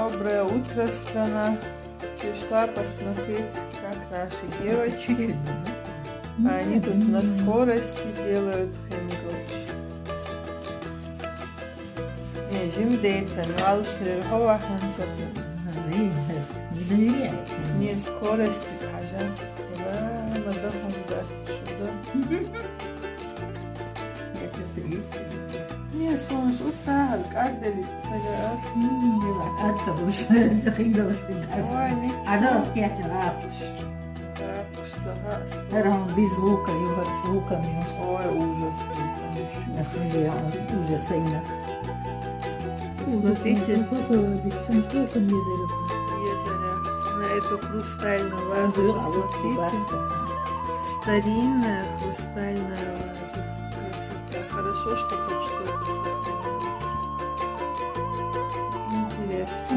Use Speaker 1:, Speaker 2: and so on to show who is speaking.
Speaker 1: Доброе утро, страна. Пришла посмотреть, как наши девочки. Они тут на скорости делают хэндгоч. Не, жимдейца, но алушкер хова ханцапу. Не скорости кажа. Мада хунда шуда. Не, солнце, утра, как делиться, да? Ой, не.
Speaker 2: Без лука, его с луками.
Speaker 1: Ой, ужас.
Speaker 2: Ужасайно.
Speaker 1: Смотрите,
Speaker 2: Езеро.
Speaker 1: езеро на эту хрустальную вазу, посмотрите. Старинная хрустальная ваза. Красота. Хорошо, что хоть что-то сохранилось. Интересно.